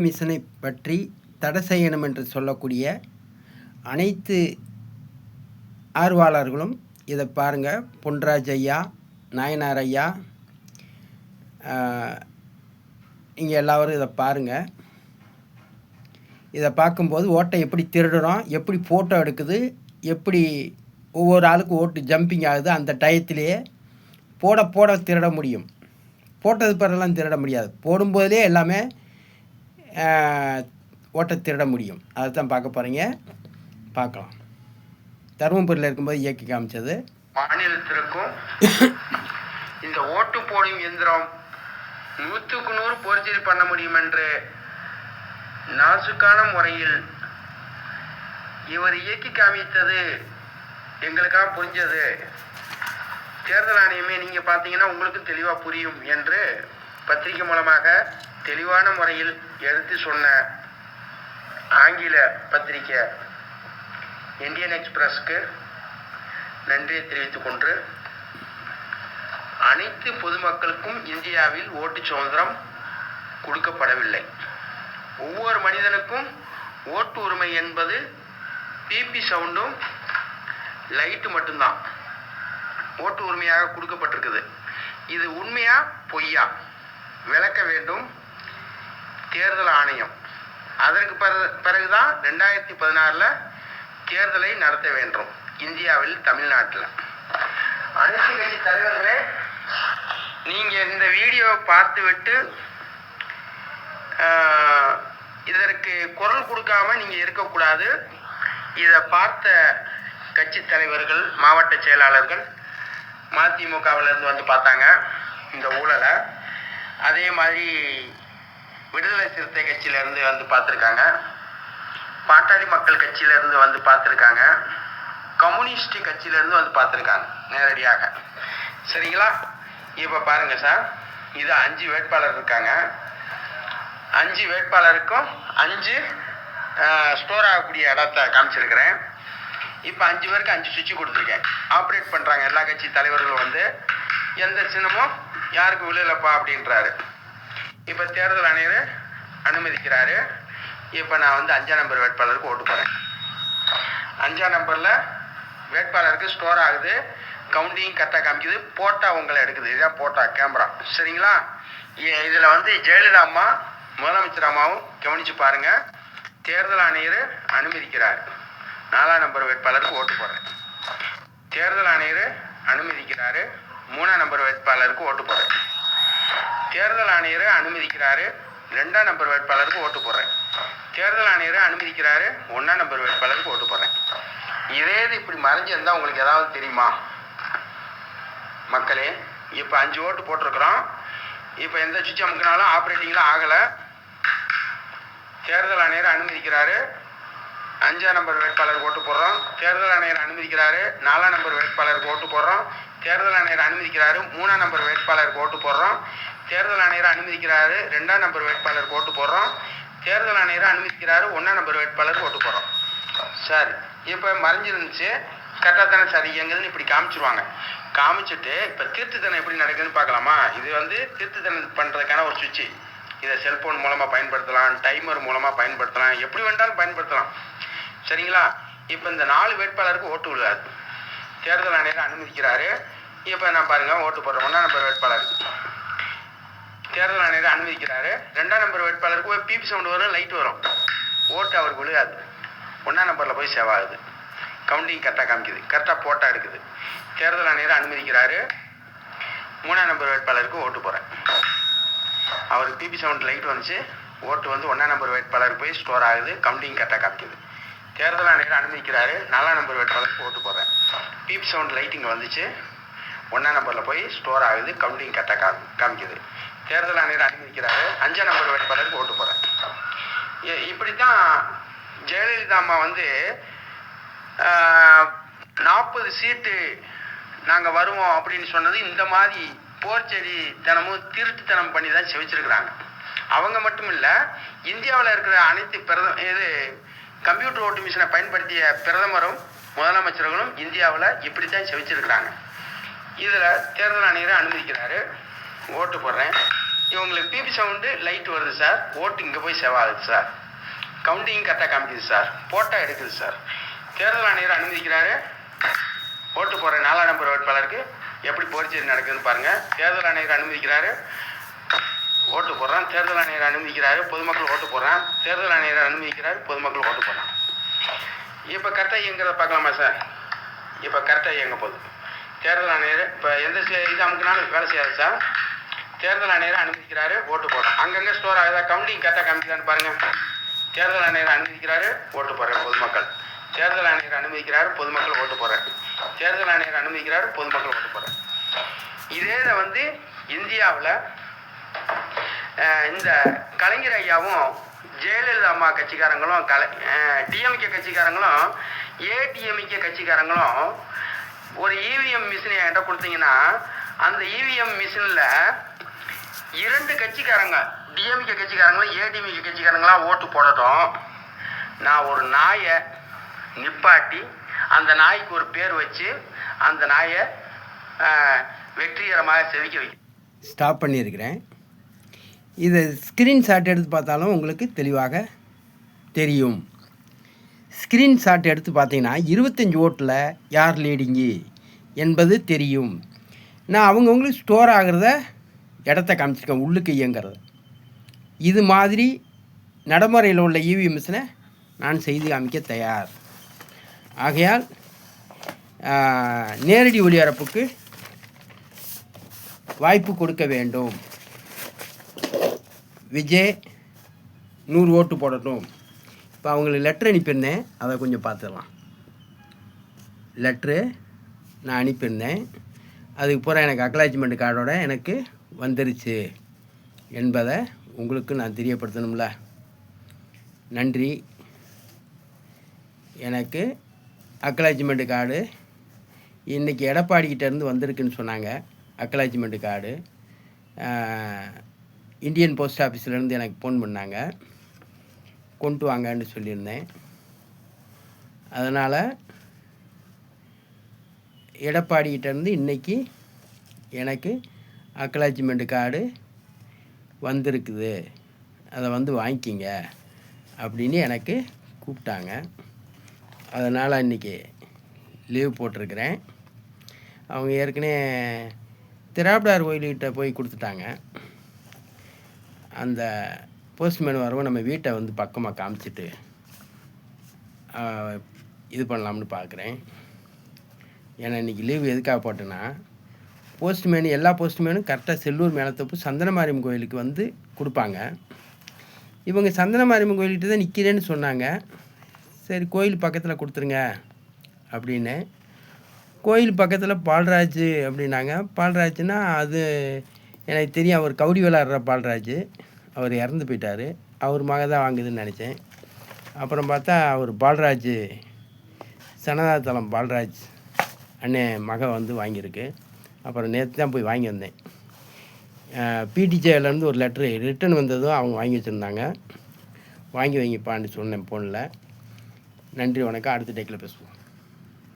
மிஷனை பற்றி தடை செய்யணும் என்று சொல்லக்கூடிய அனைத்து ஆர்வலர்களும் இதை பாருங்கள். பொன்ராஜ் ஐயா, நாயனார் ஐயா, நீங்கள் எல்லோரும் இதை பாருங்கள். இதை பார்க்கும்போது ஓட்டை எப்படி திருடுறோம், எப்படி ஃபோட்டோ எடுக்குது, எப்படி ஒவ்வொரு ஆளுக்கு ஓட்டு ஜம்பிங் ஆகுது. அந்த டயத்திலேயே போட திருட முடியும். போட்டது பிறலாம் திருட முடியாது. போடும்போதே எல்லாமே ஓட்டை திருட முடியும். அதுதான் பார்க்க போகிறீங்க. பார்க்கலாம். தருமபுரியில் இருக்கும்போது இயக்கி காமிச்சது. மாநிலத்திற்கும் இந்த ஓட்டு போடும் இயந்திரம் 100க்கு 100 போர்ஜரி பண்ண முடியும் என்று நாசுக்கான முறையில் இவர் இயக்கி காமித்தது எங்களுக்காக புரிஞ்சது. தேர்தல் ஆணையமே நீங்கள் பார்த்தீங்கன்னா உங்களுக்கு தெளிவாக புரியும் என்று பத்திரிகை மூலமாக தெளிவான முறையில் எடுத்து சொன்ன ஆங்கில பத்திரிகை இந்தியன் எக்ஸ்பிரஸ்க்கு நன்றியை தெரிவித்துக் கொண்டு, அனைத்து பொதுமக்களுக்கும் இந்தியாவில் ஓட்டு சுதந்திரம் கொடுக்கப்படவில்லை. ஒவ்வொரு மனிதனுக்கும் ஓட்டு உரிமை என்பது பிபி சவுண்டும் லைட்டு மட்டும்தான் ஓட்டு உரிமையாக கொடுக்கப்பட்டிருக்குது. இது உண்மையா பொய்யா விளக்க வேண்டும் தேர்தல் ஆணையம். அதற்கு பிறகுதான் 2016 தேர்தலை நடத்த வேண்டும் இந்தியாவில், தமிழ்நாட்டில். அனைத்து கட்சி தலைவர்களே, நீங்கள் இந்த வீடியோவை பார்த்துவிட்டு இதற்கு குரல் கொடுக்காம நீங்கள் இருக்கக்கூடாது. இதை பார்த்த கட்சி தலைவர்கள், மாவட்ட செயலாளர்கள், மதிமுகவிலிருந்து வந்து பார்த்தாங்க இந்த ஊழலை. அதே மாதிரி விடுதலை சிறுத்தை கட்சியிலேருந்து வந்து பார்த்துருக்காங்க, பாட்டாளி மக்கள் கட்சியிலேருந்து வந்து பார்த்துருக்காங்க, கம்யூனிஸ்ட் கட்சியிலேருந்து வந்து பார்த்துருக்காங்க நேரடியாக. சரிங்களா? இப்போ பாருங்கள் சார், இது 5 வேட்பாளர் இருக்காங்க. 5 வேட்பாளருக்கும் 5 ஸ்டோர் ஆகக்கூடிய இடத்த காமிச்சிருக்கிறேன். இப்போ 5 பேருக்கு 5 சுவிட்சு கொடுத்துருக்கேன். ஆப்ரேட் பண்ணுறாங்க. எல்லா கட்சி தலைவர்களும் வந்து எந்த சின்னமும் யாருக்கு விழுலப்பா அப்படின்றாரு. இப்போ தேர்தல் ஆணையர் அனுமதிக்கிறாரு. இப்போ நான் வந்து 5ஆம் நம்பர் வேட்பாளருக்கு ஓட்டு போகிறேன். 5ஆம் நம்பரில் வேட்பாளருக்கு ஸ்டோர் ஆகுது, கவுண்டிங் கரெக்டாக காமிக்குது, போட்டா உங்களை எடுக்குது. இதான் போட்டா கேமரா. சரிங்களா? இதில் வந்து ஜெயலலிதா அம்மா, முதலமைச்சர் அம்மாவும் கவனித்து பாருங்கள். தேர்தல் ஆணையர் அனுமதிக்கிறார். 4ஆம் நம்பர் வேட்பாளருக்கு ஓட்டு போடுறேன். தேர்தல் ஆணையர் அனுமதிக்கிறாரு. 3ஆம் நம்பர் வேட்பாளருக்கு ஓட்டு போடுறேன். தேர்தல் ஆணையர் அனுமதிக்கிறாரு. 2ஆம் நம்பர் வேட்பாளருக்கு ஓட்டு போடுறேன். தேர்தல் ஆணையர் அனுமதிக்கிறாரு. 1ஆம் நம்பர் வேட்பாளருக்கு ஓட்டு போடுறேன். இதே இப்படி மறைஞ்சிருந்தால் உங்களுக்கு ஏதாவது தெரியுமா மக்களே? இப்போ 5 ஓட்டு போட்டிருக்கிறோம். இப்போ எந்த சுவிட்ச் அமுக்கினாலும் ஆப்ரேட்டிங்கில் ஆகலை. தேர்தல் ஆணையர் அனுமதிக்கிறாரு. 5ஆம் நம்பர் வேட்பாளருக்கு ஓட்டு போடுறோம். தேர்தல் ஆணையர் அனுமதிக்கிறாரு. 4ஆம் நம்பர் வேட்பாளருக்கு ஓட்டு போடுறோம். தேர்தல் ஆணையர் அனுமதிக்கிறாரு. 3ஆம் நம்பர் வேட்பாளருக்கு ஓட்டு போடுறோம். தேர்தல் ஆணையர் அனுமதிக்கிறாரு. 2ஆம் நம்பர் வேட்பாளருக்கு ஓட்டு போடுறோம். தேர்தல் ஆணையர் அனுமதிக்கிறாரு. 1ஆம் நம்பர் வேட்பாளருக்கு ஓட்டு போடுறோம். சார், இப்போ மறைஞ்சிருந்துச்சு கரெக்டாக தானே சார் எங்கன்னு இப்படி காமிச்சிருவாங்க. காமிச்சிட்டு இப்போ திருத்துத்தனம் எப்படி நடக்குதுன்னு பார்க்கலாமா? இது வந்து திருத்துத்தனம் பண்ணுறதுக்கான ஒரு சுவிட்சு. இதை செல்ஃபோன் மூலமாக பயன்படுத்தலாம், டைமர் மூலமாக பயன்படுத்தலாம், எப்படி வேண்டாலும் பயன்படுத்தலாம். சரிங்களா? இப்போ இந்த 4 வேட்பாளருக்கு ஓட்டு விழுகாது. தேர்தல் ஆணையர் அனுமதிக்கிறாரு. இப்போ நான் பாருங்கள் ஓட்டு போடுறேன். 1ஆம் நம்பர் வேட்பாளருக்கு தேர்தல் ஆணையர் அனுமதிக்கிறாரு. 2ஆம் நம்பர் வேட்பாளருக்கு ஒரு பிபி சவுண்டு வரும், லைட் வரும், ஓட்டு அவருக்கு விழுகாது. 1ஆம் நம்பரில் போய் சேவ் ஆகுது. கவுண்டிங் கரெக்டாக காமிக்குது, கரெக்டாக போட்டா இருக்குது. தேர்தல் ஆணையர் அனுமதிக்கிறாரு. 3ஆம் நம்பர் வேட்பாளருக்கு ஓட்டு போகிறேன். அவருக்கு பிபி சவுண்ட் லைட் வந்துச்சு, ஓட்டு வந்து 1ஆம் நம்பர் வேட்பாளருக்கு போய் ஸ்டோர் ஆகுது, கவுண்டிங் கரெக்டாக காமிக்குது. தேர்தல் ஆணையர் அனுமதிக்கிறாரு. 4ஆம் நம்பர் வேட்பாளருக்கு ஓட்டு போடுறேன். பிபி சவுண்ட் லைட்டிங் வந்துச்சு, 1ஆம் நம்பரில் போய் ஸ்டோர் ஆகுது, கவுண்டிங் கரெக்டாக காமிக்குது. தேர்தல் ஆணையர் அனுமதிக்கிறாரு. 5ஆம் நம்பர் வேட்பாளருக்கு ஓட்டு போடுறேன். இப்படி தான் ஜெயலலிதா அம்மா வந்து 40 சீட்டு நாங்கள் வருவோம் அப்படின்னு சொன்னது இந்த மாதிரி போர்ச்செடி தனமும் திருட்டுத்தனம் பண்ணி தான் செவிச்சிருக்கிறாங்க. அவங்க மட்டும் இல்லை, இந்தியாவில் இருக்கிற அனைத்து கம்ப்யூட்டர் ஓட்டு மிஷினை பயன்படுத்திய பிரதமரும் முதலமைச்சர்களும் இந்தியாவில் இப்படித்தான் செவிச்சிருக்கிறாங்க. இதில் தேர்தல் ஆணையரை அனுமதிக்கிறாரு. ஓட்டு போடுறேன். இவங்களுக்கு பிபி சவுண்டு லைட் வருது சார். ஓட்டு இங்கே போய் சேவ் ஆகுது சார். கவுண்டிங் கரெக்டாக காமிக்குது சார். போட்டோ எடுக்குது சார். தேர்தல் ஆணையர் அனுமதிக்கிறாரு. ஓட்டு போடுற 4ஆம் நம்பர் வேட்பாளருக்கு எப்படி போர்ச்சேரி நடக்குதுன்னு பாருங்கள். தேர்தல் ஆணையர் அனுமதிக்கிறாரு. ஓட்டு போடுறான். தேர்தல் ஆணையர் அனுமதிக்கிறாரு. பொதுமக்கள் ஓட்டு போடுறான். தேர்தல் ஆணையர் அனுமதிக்கிறாரு. பொதுமக்கள் ஓட்டு போடுறான். இப்போ கரெக்டாக இயங்கிறத பார்க்கலாமா சார்? இப்போ கரெக்டாக இயங்க போகுது. தேர்தல் ஆணையர் இப்போ எந்த இது அமுக்குனாலும் வேலை செய்யாது சார். தேர்தல் ஆணையர் அனுமதிக்கிறாரு. ஓட்டு போடுறான். அங்கங்கே ஸ்டோர் ஆகுதா? கவுண்டிங் கரெக்டாக காமிக்கிறான்னு பாருங்கள். தேர்தல் ஆணையர் அனுமதிக்கிறாரு. ஓட்டு போடுறாரு பொதுமக்கள். தேர்தல் ஆணையர் அனுமதிக்கிறாரு. பொதுமக்கள் ஓட்டு போடுறாரு. தேர்தல் ஆணையர் அனுமதிக்கிறாரு. பொதுமக்கள் ஓட்டு போடுறாரு. இதே வந்து இந்தியாவில் இந்த கலைஞர் ஐயாவும் ஜெயலலிதா அம்மா கட்சிக்காரங்களும் டிஎம்கே கட்சிக்காரங்களும் ஏடிஎம்கே கட்சிக்காரங்களும் ஒரு இவிஎம் மிஷினை என்கிட்ட கொடுத்தீங்கன்னா அந்த இவிஎம் மிஷினில் 2 கட்சிக்காரங்க டிஎம்கே கட்சிக்காரங்களும் ஏடிஎம்கே கட்சிக்காரங்களாம் ஓட்டு போடட்டும். நான் ஒரு நாயை நிப்பாட்டி அந்த நாய்க்கு ஒரு பேர் வச்சு அந்த நாயை வெற்றிகரமாக செவிக்க வைக்க ஸ்டாப் பண்ணியிருக்கிறேன். இதை ஸ்க்ரீன்ஷாட் எடுத்து பார்த்தாலும் உங்களுக்கு தெளிவாக தெரியும். ஸ்க்ரீன்ஷாட் எடுத்து பார்த்தீங்கன்னா 25 ஓட்டில் யார் லீடிங்கு என்பது தெரியும். நான் அவங்கவுங்களுக்கு ஸ்டோர் ஆகிறத இடத்த காமிச்சிருக்கேன், உள்ளுக்கு இயங்கிறத. இது மாதிரி நடைமுறையில் உள்ள இவிஎம் மிஷினை நான் செய்து காமிக்க தயார். ஆகையால் நேரடி ஒளிபரப்புக்கு வாய்ப்பு கொடுக்க வேண்டும். விஜய் 100 ஓட்டு போடட்டும். இப்போ அவங்களுக்கு லெட்ரு அனுப்பியிருந்தேன், அதை கொஞ்சம் பார்த்துடலாம். லெட்ரு நான் அனுப்பியிருந்தேன். அதுக்கு பூரா எனக்கு அக்னாலஜ்மெண்ட் கார்டோட எனக்கு வந்துருச்சு என்பதை உங்களுக்கு நான் தெரியப்படுத்தணும்ல. நன்றி. எனக்கு அக்னாலஜ்மெண்ட் கார்டு இன்றைக்கி எடப்பாடிக்கிட்டேருந்து வந்திருக்குன்னு சொன்னாங்க. அக்னாலஜ்மெண்ட் கார்டு இந்தியன் போஸ்ட் ஆஃபீஸ்லேருந்து எனக்கு ஃபோன் பண்ணாங்க, கொண்டு வாங்கன்னு சொல்லியிருந்தேன். அதனால் எடப்பாடிக்கிட்டேருந்து இன்றைக்கி எனக்கு அக்னாலஜ்மெண்ட் கார்டு வந்திருக்குது, அதை வந்து வாங்கிக்கிங்க அப்படின்னு எனக்கு கூப்பிட்டாங்க. அதனால் இன்றைக்கி லீவ் போட்டிருக்கிறேன். அவங்க ஏற்கனவே திராவிடார் கோயில்கிட்ட போய் கொடுத்துட்டாங்க. அந்த போஸ்ட்மேன் வரவும் நம்ம வீட்டை வந்து பக்கமாக காமிச்சிட்டு இது பண்ணலாம்னு பார்க்குறேன். ஏன்னா இன்றைக்கி லீவ் எதுக்காக போட்டேன்னா, போஸ்ட்மேன் எல்லா போஸ்ட்மேனும் கரெக்டாக செல்லூர் மேலத்தோப்பு சந்தனமாரியம்மன் கோயிலுக்கு வந்து கொடுப்பாங்க. இவங்க சந்தனமாரியம்மன் கோயில்கிட்ட தான் நிற்கிறேன்னு சொன்னாங்க. சரி கோயில் பக்கத்தில் கொடுத்துருங்க அப்படின்னு. கோயில் பக்கத்தில் பால்ராஜ் அப்படின்னாங்க. பால்ராஜ்னா அது எனக்கு தெரியும், அவர் கவுடி விளாட்ற பால்ராஜ். அவர் இறந்து போயிட்டார். அவர் மக தான் வாங்குதுன்னு நினச்சேன். அப்புறம் பார்த்தா அவர் பால்ராஜ் சனதாதளம் பால்ராஜ் அண்ணன் மக வந்து வாங்கியிருக்கு. அப்புறம் நேற்று தான் போய் வாங்கி வந்தேன். பிடிஜேலேருந்து ஒரு லெட்ரு ரிட்டன் வந்ததும் அவங்க வாங்கி வச்சுருந்தாங்க. வாங்கி வைங்கப்பான்னு சொன்னேன் ஃபோனில். நன்றி, வணக்கம். அடுத்த டேக்கில் பேசுவோம்.